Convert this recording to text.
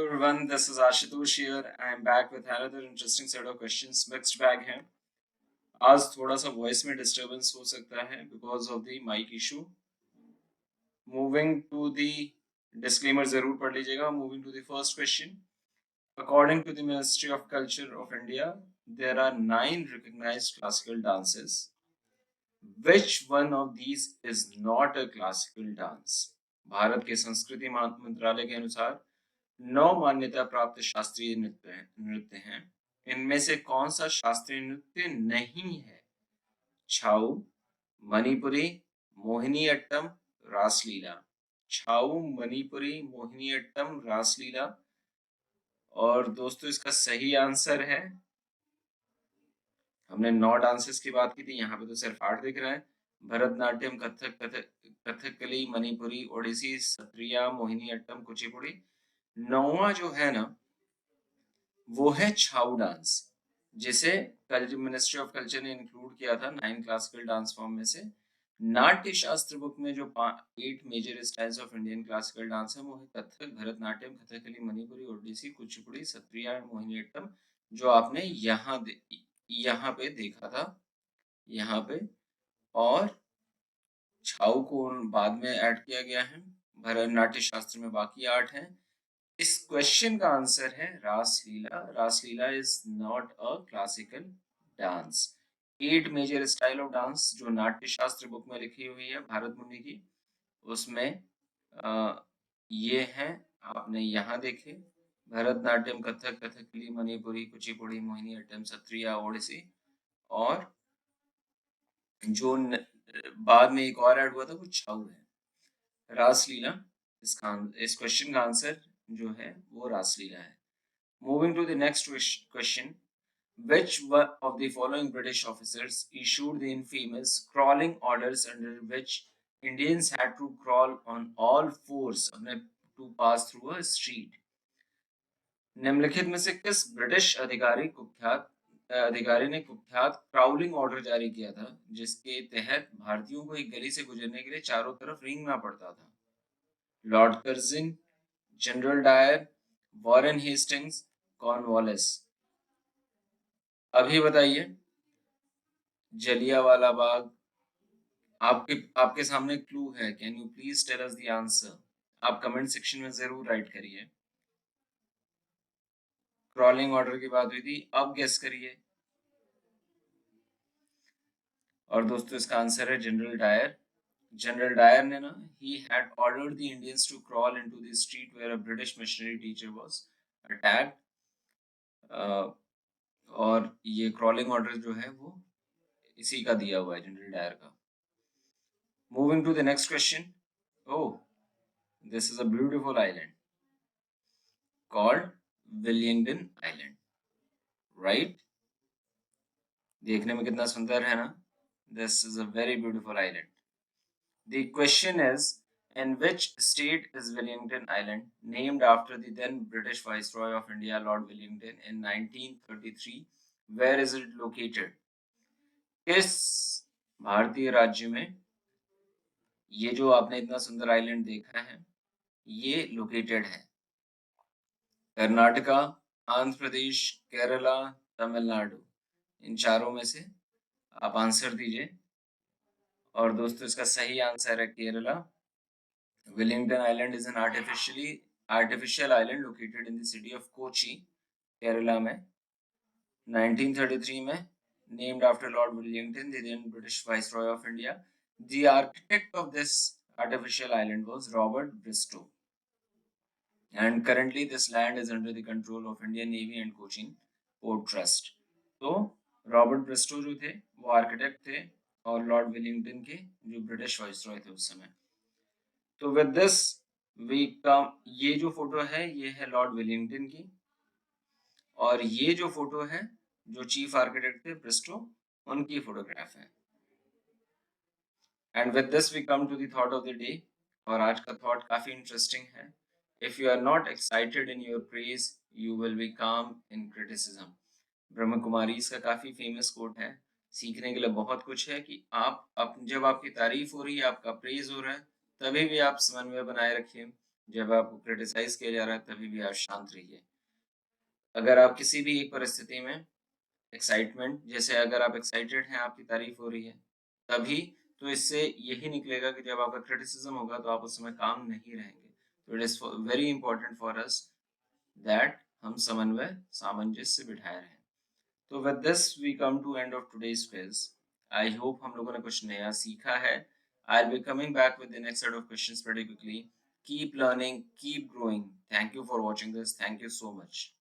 everyone, this is Ashutosh here. I am back with another interesting set of questions. Mixed bag है. आज थोड़ा सा voice में disturbance हो सकता है because of the mic issue. Moving to the disclaimer जरूर पढ़ लीजिएगा. Moving to the first question. According to the Ministry of Culture of India, there are 9 recognized classical dances. Which one of these is not a classical dance? Bharat के संस्कृति मंत्रालय के अनुसार 9 मान्यता प्राप्त शास्त्रीय नृत्य हैं. इनमें से कौन सा शास्त्रीय नृत्य नहीं है? छाऊ, मणिपुरी, मोहिनीअट्टम, रासलीला. छाऊ, मणिपुरी, मोहिनीअट्टम, रासलीला. और दोस्तों इसका सही आंसर है, हमने 9 डांसेस की बात की थी, यहाँ पे तो सिर्फ 8 दिख रहा है. भरतनाट्यम, कथकली, मणिपुरी, ओडिसी, सत्रिया, मोहिनीअट्टम, कुचिपुड़ी. 9वां जो है ना वो है छाऊ डांस, जिसे मिनिस्ट्री ऑफ कल्चर ने इंक्लूड किया था 9 क्लासिकल डांस फॉर्म में से. नाट्य शास्त्र बुक में जो 8 major styles of Indian classical dance है वो है कथक, भरतनाट्यम, कथकली, मणिपुरी, ओडिसी, कुचिपुड़ी, सत्रिया और मोहिनीअट्टम, जो आपने यहाँ पे देखा था, यहाँ पे. और छाऊ को बाद में ऐड किया गया है. भरतनाट्य शास्त्र में बाकी 8 हैं. इस क्वेश्चन का आंसर है Raslila. Raslila is not a classical dance. 8 major style of dance जो नाट्य शास्त्र बुक में लिखी हुई है भारत मुनि की, उसमें ये हैं, आपने यहाँ देखे. भरतनाट्यम, कथक, कथकली, मणिपुरी, कुचिपुड़ी, मोहिनीअट्टम, सत्रिया, ओडिसी. और जो बाद में एक और ऐड हुआ था वो छाऊ है. रासलीला इस क्वेश्चन का आंसर जो है वो रासलीला है. Moving to the next question. Which one of the following British officers issued the infamous crawling orders under which Indians had to crawl on all fours to pass through a street? निम्नलिखित में से किस British अधिकारी ने कुख्यात crawling order जारी किया था जिसके तहत भारतीयों को एक गली से गुजरने के लिए चारों तरफ रेंगना पड़ता था? Lord Curzon, General Dyer, Warren Hastings, Cornwallis. अभी बताइए. जलियांवाला बाग. आपके सामने क्लू है. Can you please tell us the answer? आप कमेंट सेक्शन में जरूर राइट करिए. क्रॉलिंग ऑर्डर की बात हुई थी, अब गेस करिए. और दोस्तों इसका आंसर है जनरल डायर. जनरल डायर ने ना, he had ordered the Indians to crawl into the street where a British missionary teacher was attacked. और ये क्रॉलिंग ऑर्डर जो है वो इसी का दिया हुआ है, जनरल डायर का. Moving to the next question. Oh, this is a beautiful island called Willingdon island, right? देखने में कितना सुंदर है ना. This is a very beautiful island. The question is, in which state is Wellington Island, named after the then British Viceroy of India, Lord Wellington, in 1933? Where is it located? किस भारतीय राज्य में ये जो आपने इतना सुंदर आइलैंड देखा है ये लोकेटेड है? कर्नाटका, आंध्र प्रदेश, केरला, तमिलनाडु. इन चारों में से आप आंसर दीजिए. और दोस्तों इसका सही आंसर है Kerala. Wellington Island is an artificial island located in the city of Kochi, Kerala में. 1933 में named after Lord Wellington, the then British Viceroy of India. The architect of this artificial island was Robert Bristow. And currently this land is under the control of Indian Navy and Cochin Port Trust. तो Robert Bairstow जो थे वो architect थे और Lord Willingdon के जो British viceroy थे उस समय. तो विद दिस वी कम. ये जो फोटो है ये है लॉर्ड विलिंगटन की, और ये जो फोटो है जो चीफ आर्किटेक्ट थे ब्रिस्टो, उनकी फोटोग्राफ है. And with this we come to the thought of the day. और आज का थॉट काफी इंटरेस्टिंग है. If you are not excited in your praise you will be calm in criticism. Brahma Kumari इसका काफी फेमस कोट है. सीखने के लिए बहुत कुछ है कि जब आपकी तारीफ हो रही है, आपका प्रेज हो रहा है, तभी भी आप समन्वय बनाए रखिए. जब आपको क्रिटिसाइज़ किया जा रहा है तभी भी आप शांत रहिए। अगर आप किसी भी एक परिस्थिति में एक्साइटमेंट जैसे अगर आप एक्साइटेड हैं, आपकी तारीफ़ हो रही है, तभी तो इससे यही निकलेगा कि जब आपका क्रिटिसिज़्म होगा तो आप उस समय काम नहीं रहेंगे। तो इट इज़ फ very important for us that हम समन्वय, सामंजस्य बिठाए रहें। तो with this we come to end of today's quiz. I hope हम लोगों ने कुछ नया सीखा है। I will be coming back with the next set of questions very quickly. Keep learning, keep growing. Thank you for watching this. Thank you so much.